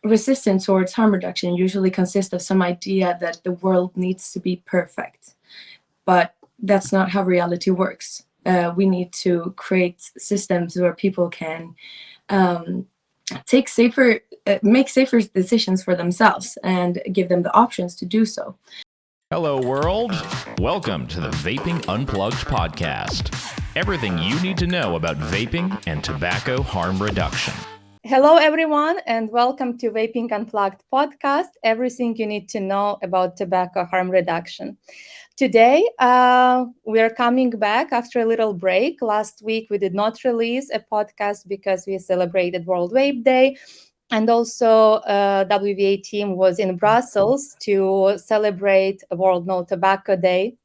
resistance towards harm reduction usually consists of some idea that the world needs to be perfect, but that's not how reality works. We need to create systems where people can make safer decisions for themselves and give them the options to do so. Hello, world. Welcome to the Vaping Unplugged Podcast. Everything you need to know about vaping and tobacco harm reduction. Hello, everyone, and welcome to Vaping Unplugged Podcast, everything you need to know about tobacco harm reduction. Today, we are coming back after a little break. Last week, we did not release a podcast because we celebrated World Vape Day. And also, WVA team was in Brussels to celebrate World No Tobacco Day.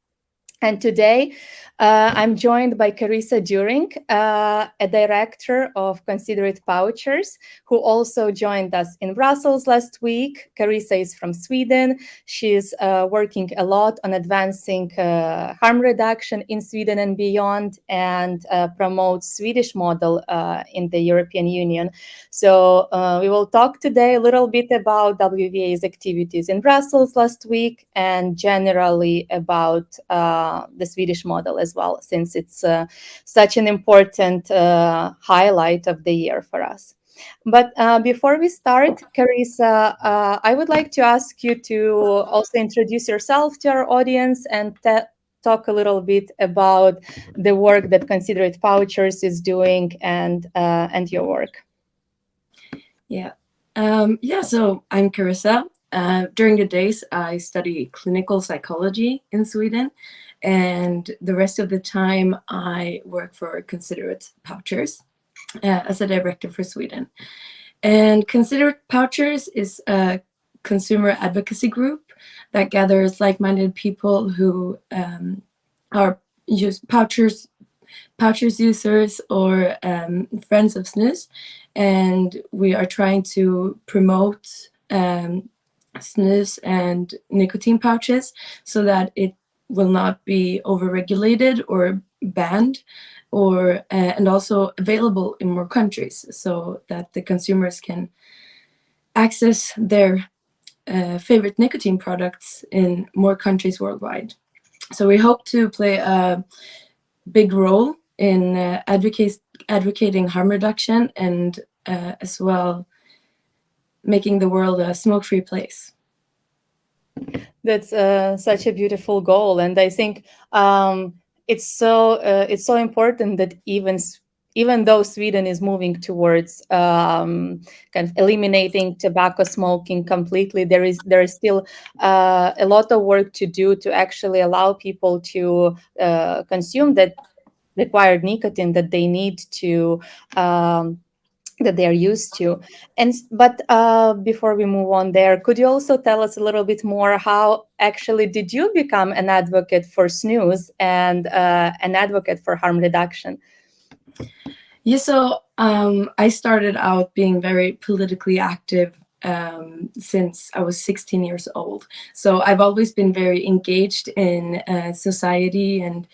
And today, I'm joined by Carissa Düring, a director of Considerate Pouchers, who also joined us in Brussels last week. Carissa is from Sweden. She's working a lot on advancing harm reduction in Sweden and beyond, and promotes Swedish model in the European Union. So we will talk today a little bit about WVA's activities in Brussels last week and generally about the Swedish model as well, since it's such an important highlight of the year for us. But before we start, Carissa, I would like to ask you to also introduce yourself to our audience and talk a little bit about the work that Considerate Pouchers is doing and your work. So I'm Carissa. During the days, I study clinical psychology in Sweden, and the rest of the time I work for Considerate Pouchers as a director for Sweden. And Considerate Pouchers is a consumer advocacy group that gathers like-minded people who are pouchers users or friends of Snus, and we are trying to promote Snus and nicotine pouches so that it will not be overregulated or banned, or and also available in more countries so that the consumers can access their favorite nicotine products in more countries worldwide. So we hope to play a big role in advocating harm reduction and as well making the world a smoke-free place. That's such a beautiful goal, and I think it's so important that even though Sweden is moving towards kind of eliminating tobacco smoking completely, there is still a lot of work to do to actually allow people to consume that required nicotine that they need to. That they are used to. But before we move on there, could you also tell us a little bit more how actually did you become an advocate for Snus and an advocate for harm reduction? Yeah, so I started out being very politically active since I was 16 years old. So I've always been very engaged in society and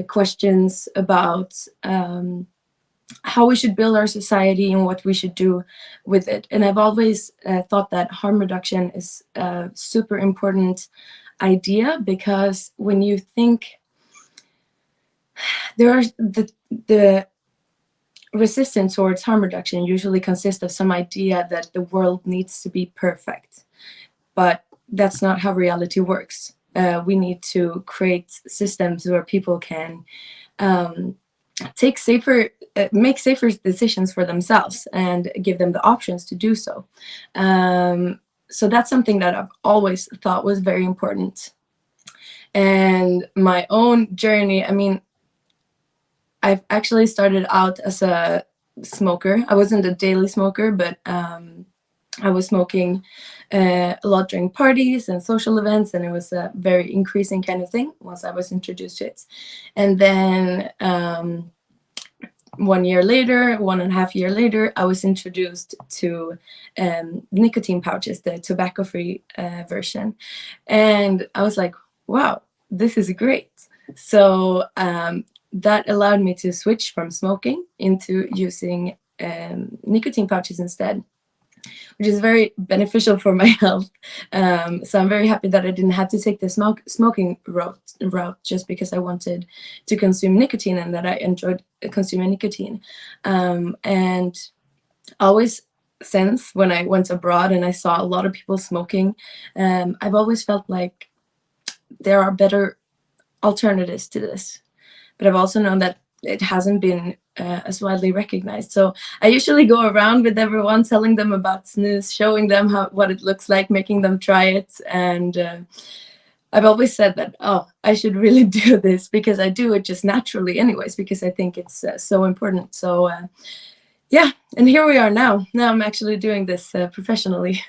questions about how we should build our society and what we should do with it. And I've always thought that harm reduction is a super important idea, because when you think there are the resistance towards harm reduction usually consists of some idea that the world needs to be perfect, but that's not how reality works. We need to create systems where people can make safer decisions for themselves and give them the options to do so. So that's something that I've always thought was very important. And my own journey, I mean, I've actually started out as a smoker. I wasn't a daily smoker, but I was smoking a lot during parties and social events, and it was a very increasing kind of thing once I was introduced to it. And then 1 year later, 1.5 years later, I was introduced to nicotine pouches, the tobacco-free version. And I was like, wow, this is great. So that allowed me to switch from smoking into using nicotine pouches instead. which is very beneficial for my health. So I'm very happy that I didn't have to take the smoking route just because I wanted to consume nicotine and that I enjoyed consuming nicotine. And always since when I went abroad and I saw a lot of people smoking, I've always felt like there are better alternatives to this. But I've also known that it hasn't been as widely recognized. So I usually go around with everyone, telling them about snus, showing them what it looks like, making them try it. And I've always said that, I should really do this because I do it just naturally anyways, because I think it's so important. So yeah, and here we are now. Now I'm actually doing this professionally.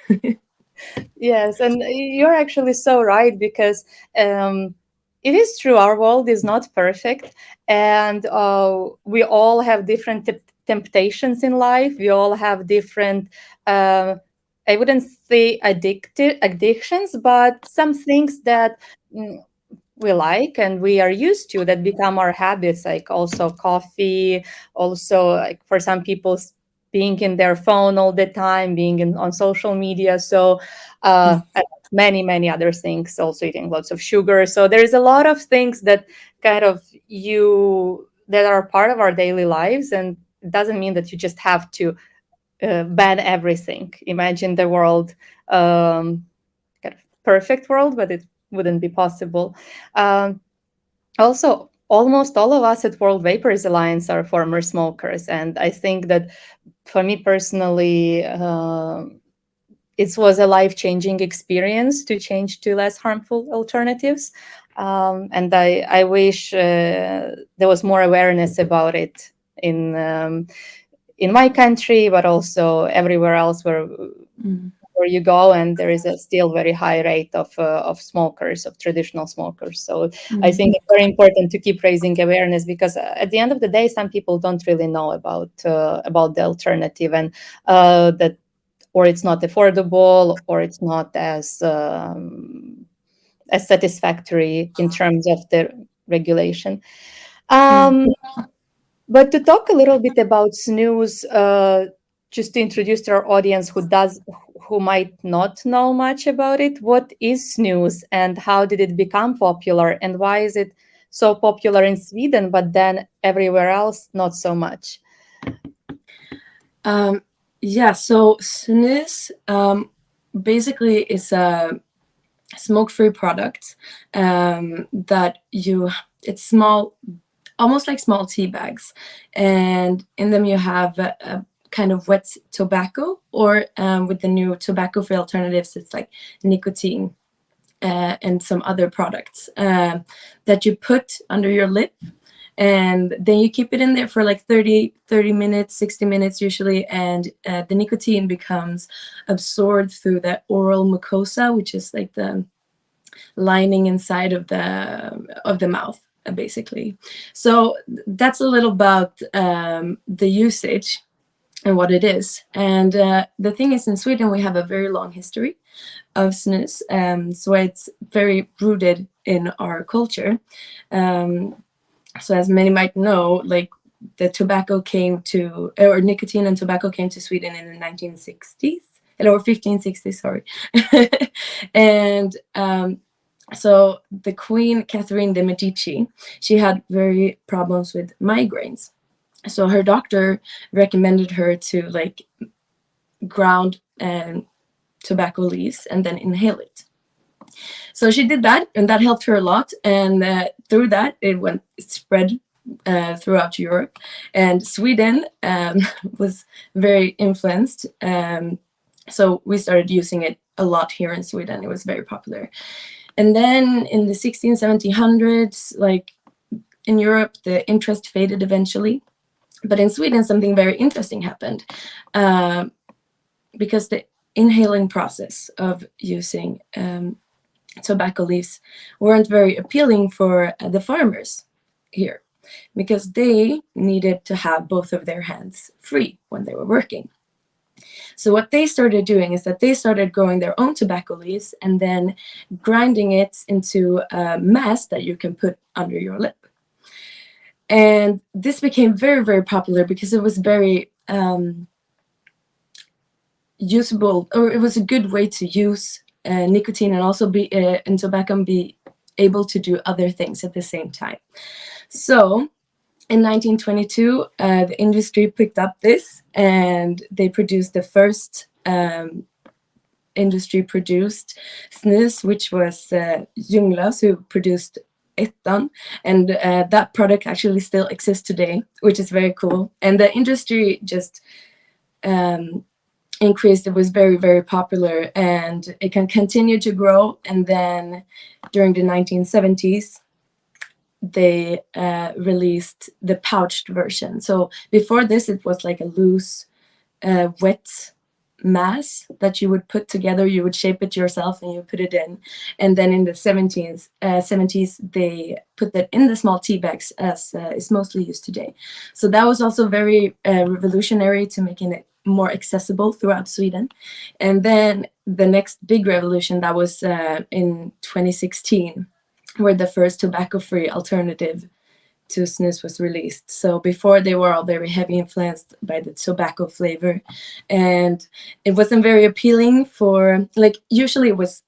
Yes, and you're actually so right, because it is true, our world is not perfect, and we all have different temptations in life. We all have different, I wouldn't say addictions, but some things that we like and we are used to, that become our habits, like also coffee, also like for some people being in their phone all the time, being on social media. So many other things, also eating lots of sugar. So there's a lot of things that kind of that are part of our daily lives, and it doesn't mean that you just have to ban everything. Imagine the world, kind of perfect world, but it wouldn't be possible. Also, almost all of us at World Vapers Alliance are former smokers, and I think that for me personally, it was a life-changing experience to change to less harmful alternatives. And I wish there was more awareness about it in my country, but also everywhere else where you go. And there is a still very high rate of smokers, of traditional smokers. So I think it's very important to keep raising awareness, because at the end of the day, some people don't really know about the alternative, and that, or it's not affordable, or it's not as satisfactory in terms of the regulation. But to talk a little bit about snus, just to introduce to our audience who might not know much about it, what is snus and how did it become popular, and why is it so popular in Sweden, but then everywhere else not so much? Yeah, so snus basically is a smoke-free product that it's small, almost like small tea bags, and in them you have a kind of wet tobacco, or with the new tobacco-free alternatives, it's like nicotine and some other products that you put under your lip. And then you keep it in there for like 30 minutes, 60 minutes usually, and the nicotine becomes absorbed through the oral mucosa, which is like the lining inside of the mouth, basically. So that's a little about the usage and what it is. And the thing is, in Sweden, we have a very long history of snus, so it's very rooted in our culture. So as many might know, like the nicotine and tobacco came to Sweden in the 1960s, or 1560s, sorry. And so the Queen Catherine de' Medici, she had very problems with migraines. So her doctor recommended her to like ground tobacco leaves and then inhale it. So she did that, and that helped her a lot. And through that, it spread throughout Europe. And Sweden was very influenced. So we started using it a lot here in Sweden. It was very popular. And then in the 1700s, like in Europe, the interest faded eventually. But in Sweden, something very interesting happened, because the inhaling process of using tobacco leaves weren't very appealing for the farmers here, because they needed to have both of their hands free when they were working. So what they started doing is that they started growing their own tobacco leaves and then grinding it into a mass that you can put under your lip. And this became very, very popular because it was very usable, or it was a good way to use nicotine and also be in tobacco and be able to do other things at the same time. So in 1922, the industry picked up this, and they produced the first industry-produced snus, which was Junglas, who produced Ettan, and that product actually still exists today, which is very cool. And the industry just increased. It was very, very popular, and it can continue to grow. And then during the 1970s, they released the pouched version. So before this, it was like a loose, wet mass that you would put together. You would shape it yourself and you put it in. And then in the 70s, they put that in the small tea bags, as is mostly used today. So that was also very revolutionary to making it more accessible throughout Sweden. And then the next big revolution, that was in 2016, where the first tobacco-free alternative to snus was released. So before, they were all very heavy influenced by the tobacco flavor, and it wasn't very appealing for, like, usually it was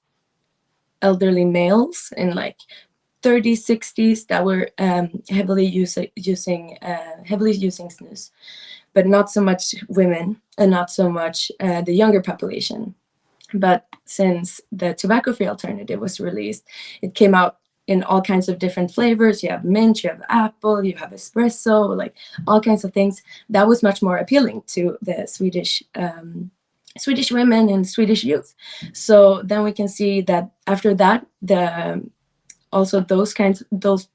elderly males in like 30s, 60s that were heavily using snus, but not so much women and not so much the younger population. But since the tobacco-free alternative was released, it came out in all kinds of different flavors. You have mint, you have apple, you have espresso, like all kinds of things. That was much more appealing to the Swedish women and Swedish youth. So then we can see that after that, those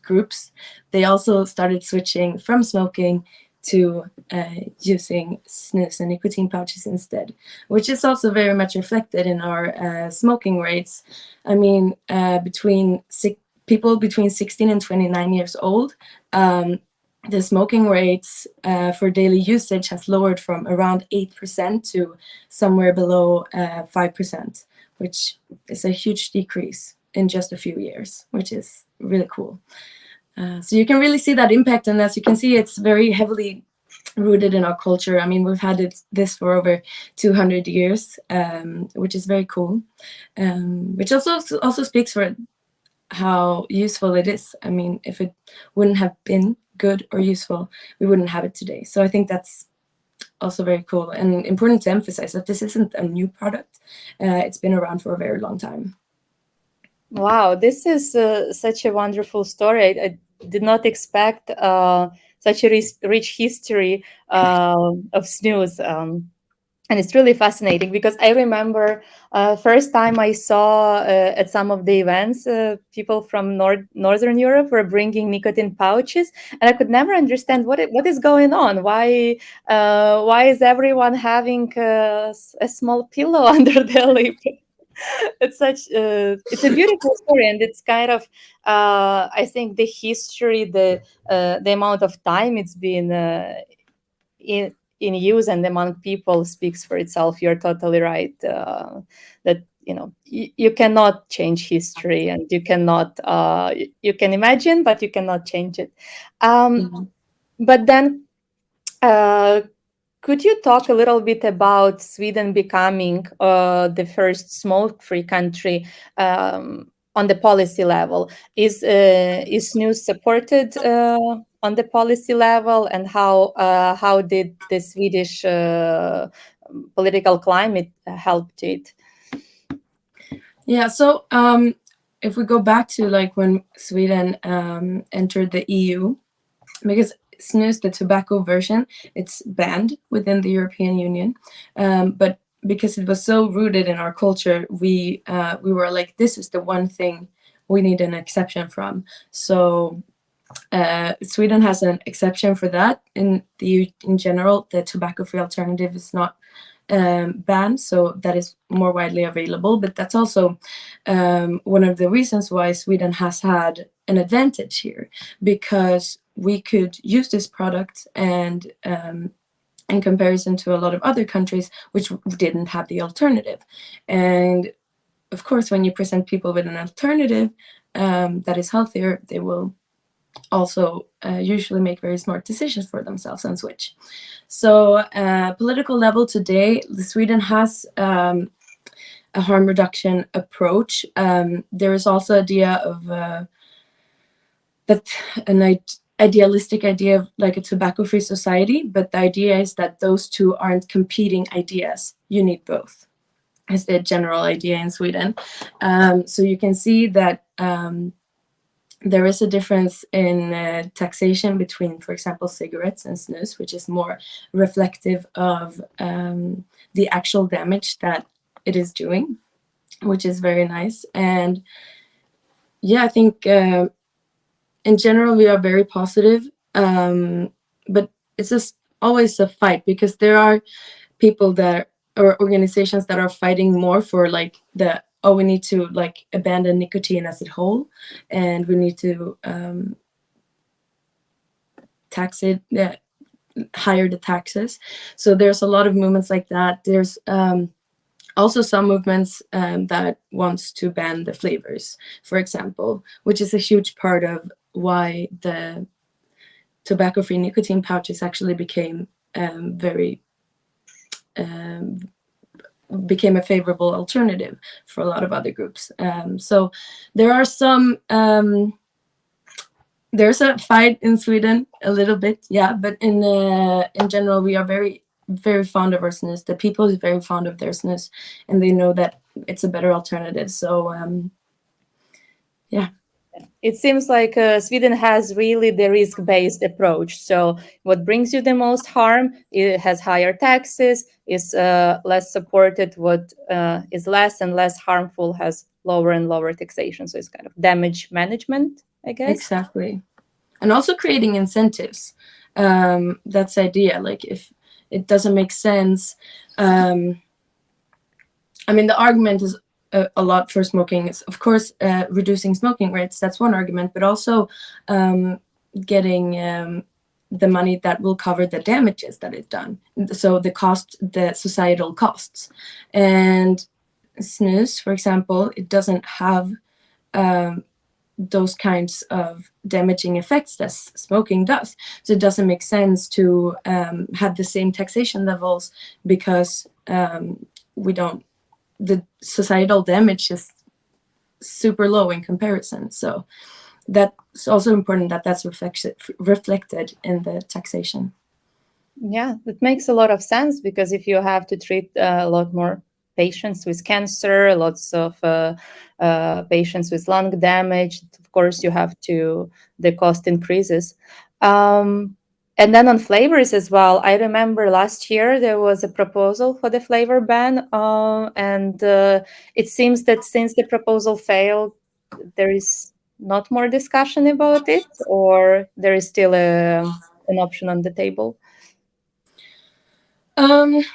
groups, they also started switching from smoking to using snus and nicotine pouches instead, which is also very much reflected in our smoking rates. I mean, people between 16 and 29 years old, the smoking rates for daily usage has lowered from around 8% to somewhere below 5%, which is a huge decrease in just a few years, which is really cool. So you can really see that impact, and as you can see, it's very heavily rooted in our culture. I mean, we've had this for over 200 years, which is very cool, which also speaks for how useful it is. I mean, if it wouldn't have been good or useful, we wouldn't have it today. So I think that's also very cool and important to emphasize that this isn't a new product. It's been around for a very long time. Wow, this is such a wonderful story. I did not expect such a rich history of snus. And it's really fascinating because I remember first time I saw at some of the events, people from Northern Europe were bringing nicotine pouches, and I could never understand what is going on. Why is everyone having a small pillow under their lip? It's a beautiful story, and it's kind of I think the history, the amount of time it's been in use and among people speaks for itself. You're totally right that you cannot change history, and you cannot you can imagine, but you cannot change it. But then could you talk a little bit about Sweden becoming the first smoke-free country on the policy level? Is snus supported on the policy level, and how did the Swedish political climate help to it? Yeah, so if we go back to like when Sweden entered the EU, because snus, the tobacco version, it's banned within the European Union, but because it was so rooted in our culture, we were like, this is the one thing we need an exception from. So Sweden has an exception for that. In the EU in general, the tobacco-free alternative is not banned, so that is more widely available. But that's also one of the reasons why Sweden has had an advantage here, because we could use this product and in comparison to a lot of other countries which didn't have the alternative. And of course, when you present people with an alternative that is healthier, they will also usually make very smart decisions for themselves and switch. So political level today, Sweden has a harm reduction approach. There is also idea of that an idealistic idea of like a tobacco-free society, but the idea is that those two aren't competing ideas. You need both. Is the general idea in Sweden. So you can see that there is a difference in taxation between, for example, cigarettes and snus, which is more reflective of the actual damage that it is doing, which is very nice. And yeah, I think in general we are very positive, but it's just always a fight, because there are people that or organizations that are fighting more for like we need to like abandon nicotine as a whole, and we need to tax it, higher the taxes. So there's a lot of movements like that. There's also some movements that wants to ban the flavors, for example, which is a huge part of why the tobacco-free nicotine pouches actually became became a favorable alternative for a lot of other groups. So there are some there's a fight in Sweden a little bit, yeah, but in general we are very, very fond of our snus. The people is very fond of their snus, and they know that it's a better alternative. So yeah. It seems like Sweden has really the risk-based approach. So what brings you the most harm, it has higher taxes, is less supported. What is less and less harmful has lower and lower taxation. So it's kind of damage management, I guess. Exactly. And also creating incentives. That's the idea. Like if it doesn't make sense, I mean, the argument is a lot for smoking is, of course, reducing smoking rates. That's one argument, but also getting the money that will cover the damages that it's done. So the societal costs. And snus, for example, it doesn't have those kinds of damaging effects that smoking does. So it doesn't make sense to have the same taxation levels, because the societal damage is super low in comparison. So that's also important that that's reflected in the taxation. Yeah, that makes a lot of sense, because if you have to treat a lot more patients with cancer, lots of patients with lung damage, of course the cost increases. And then on flavors as well, I remember last year there was a proposal for the flavor ban, and it seems that since the proposal failed, there is not more discussion about it, or there is still an option on the table.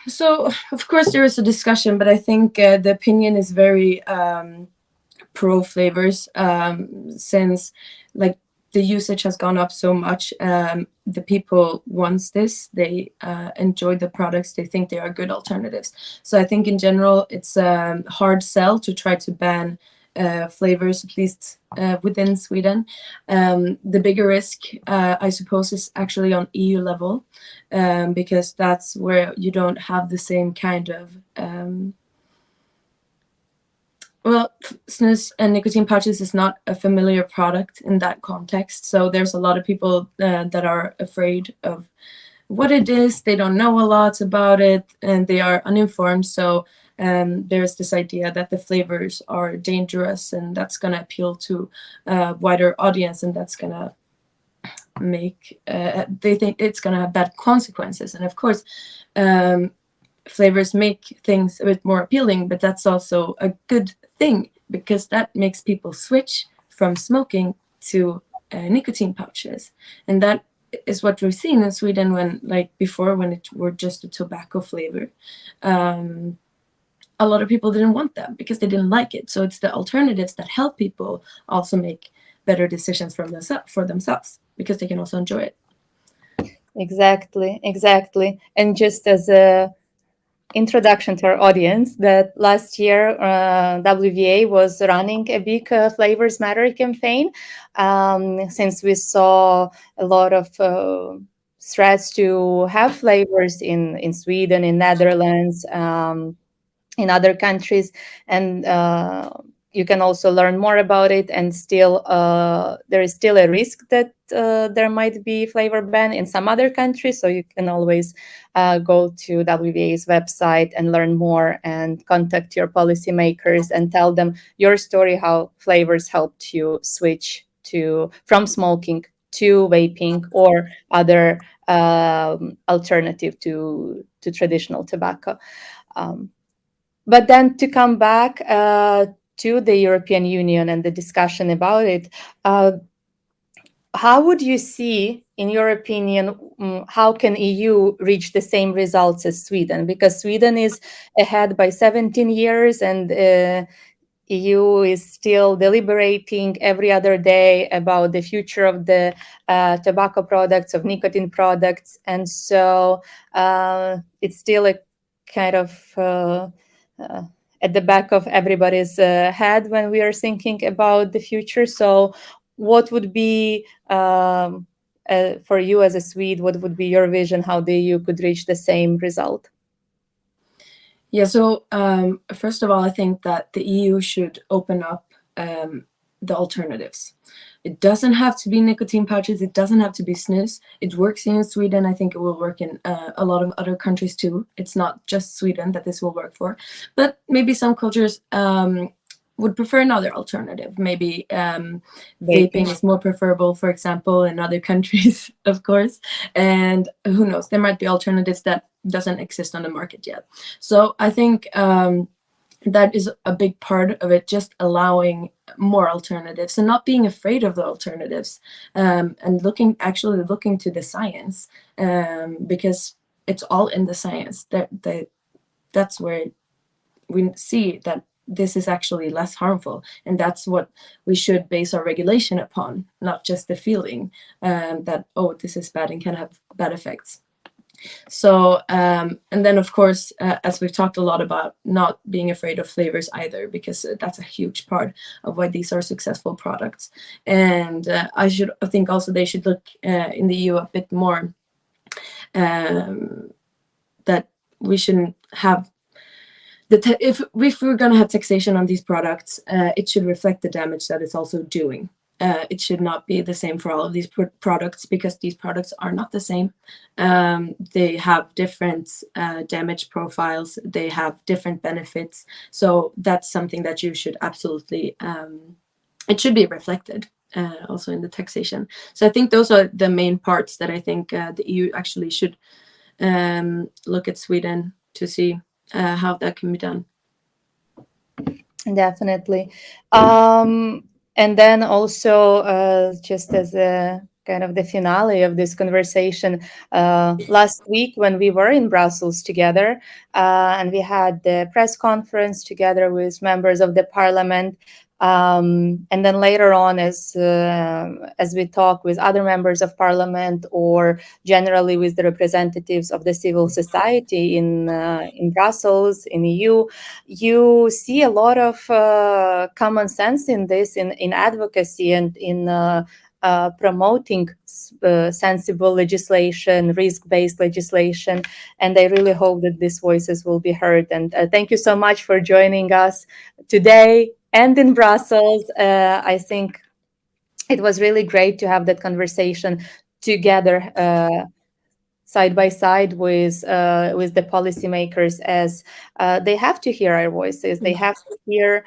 So of course there is a discussion, but I think the opinion is very pro flavors, since like the usage has gone up so much. The people wants this, they enjoy the products, they think they are good alternatives. So I think in general it's a hard sell to try to ban flavors, at least within Sweden. The bigger risk, I suppose, is actually on EU level, because that's where you don't have the same kind of snus and nicotine pouches is not a familiar product in that context. So there's a lot of people that are afraid of what it is. They don't know a lot about it, and they are uninformed. So there's this idea that the flavors are dangerous, and that's going to appeal to a wider audience, and that's going to make they think it's going to have bad consequences. And of course, flavors make things a bit more appealing, but that's also a good thing, because that makes people switch from smoking to nicotine pouches. And that is what we've seen in Sweden when it were just a tobacco flavor. A lot of people didn't want them because they didn't like it. So it's the alternatives that help people also make better decisions for themselves, because they can also enjoy it. Exactly. And just as a introduction to our audience that last year WVA was running a big Flavors Matter campaign, since we saw a lot of threats to have flavors in Sweden, in Netherlands, in other countries, and you can also learn more about it. And still, there is still a risk that there might be flavor ban in some other countries. So you can always go to WVA's website and learn more, and contact your policymakers and tell them your story, how flavors helped you switch from smoking to vaping or other alternative to traditional tobacco. But then to come back to the European Union and the discussion about it, how would you see, in your opinion, how can EU reach the same results as Sweden? Because Sweden is ahead by 17 years, and EU is still deliberating every other day about the future of the tobacco products, of nicotine products. And so it's still a kind of at the back of everybody's head when we are thinking about the future. So what would be, for you as a Swede, what would be your vision, how the EU could reach the same result? Yeah, so first of all, I think that the EU should open up the alternatives. It doesn't have to be nicotine pouches. It doesn't have to be snus. It works here in Sweden. I think it will work in a lot of other countries too. It's not just Sweden that this will work for. But maybe some cultures would prefer another alternative. Maybe vaping is more preferable, for example, in other countries, of course. And who knows, there might be alternatives that doesn't exist on the market yet. So I think that is a big part of it, just allowing more alternatives and not being afraid of the alternatives, and actually looking to the science, because it's all in the science. That's where we see that this is actually less harmful, and that's what we should base our regulation upon, not just the feeling that, oh, this is bad and can have bad effects. So and then of course, as we've talked a lot about, not being afraid of flavors either, because that's a huge part of why these are successful products. And I think also they should look in the EU a bit more, that we shouldn't have if we're going to have taxation on these products, it should reflect the damage that it's also doing. It should not be the same for all of these products, because these products are not the same. They have different damage profiles. They have different benefits. So that's something that you should absolutely, it should be reflected also in the taxation. So I think those are the main parts that I think the EU actually should look at Sweden to see how that can be done. Definitely. And then also, just as a kind of the finale of this conversation, last week when we were in Brussels together, and we had the press conference together with members of the parliament, and then later on, as we talk with other members of parliament, or generally with the representatives of the civil society in Brussels, in EU, you see a lot of common sense in this, in advocacy, and in promoting sensible legislation, risk-based legislation. And I really hope that these voices will be heard. And thank you so much for joining us today and in Brussels. I think it was really great to have that conversation together, side by side with the policymakers, as they have to hear our voices. They have to hear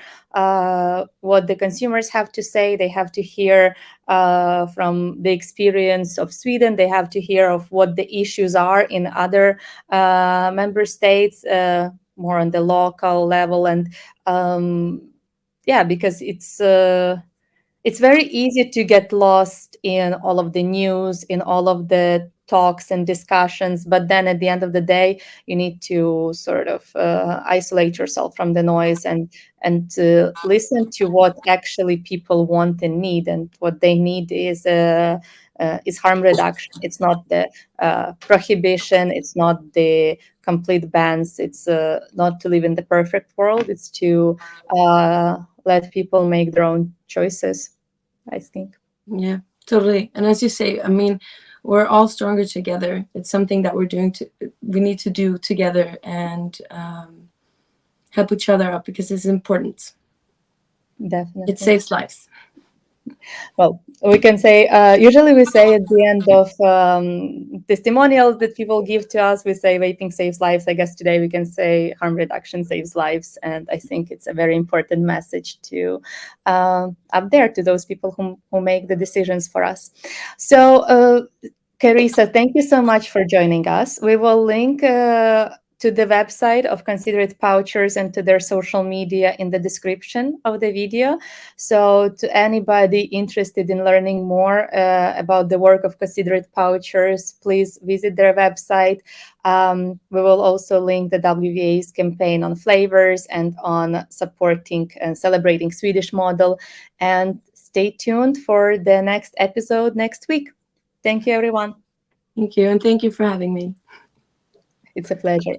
what the consumers have to say. They have to hear from the experience of Sweden. They have to hear of what the issues are in other member states, more on the local level. And because it's very easy to get lost in all of the news, in all of the talks and discussions, but then at the end of the day, you need to sort of isolate yourself from the noise and listen to what actually people want and need. And what they need is is harm reduction. It's not the prohibition. It's not the complete bans. It's not to live in the perfect world. It's to let people make their own choices, I think. Yeah, totally. And as you say, I mean, we're all stronger together. It's something that we need to do together and help each other out because it's important. Definitely. It saves lives. Well, we can say, usually we say at the end of testimonials that people give to us, we say vaping saves lives. I guess today we can say harm reduction saves lives. And I think it's a very important message to up there to those people who make the decisions for us. So, Carissa, thank you so much for joining us. We will link to the website of Considerate Pouchers and to their social media in the description of the video. So to anybody interested in learning more about the work of Considerate Pouchers, please visit their website. We will also link the WVA's campaign on flavors and on supporting and celebrating Swedish model. And stay tuned for the next episode next week. Thank you, everyone. Thank you. And thank you for having me. It's a pleasure.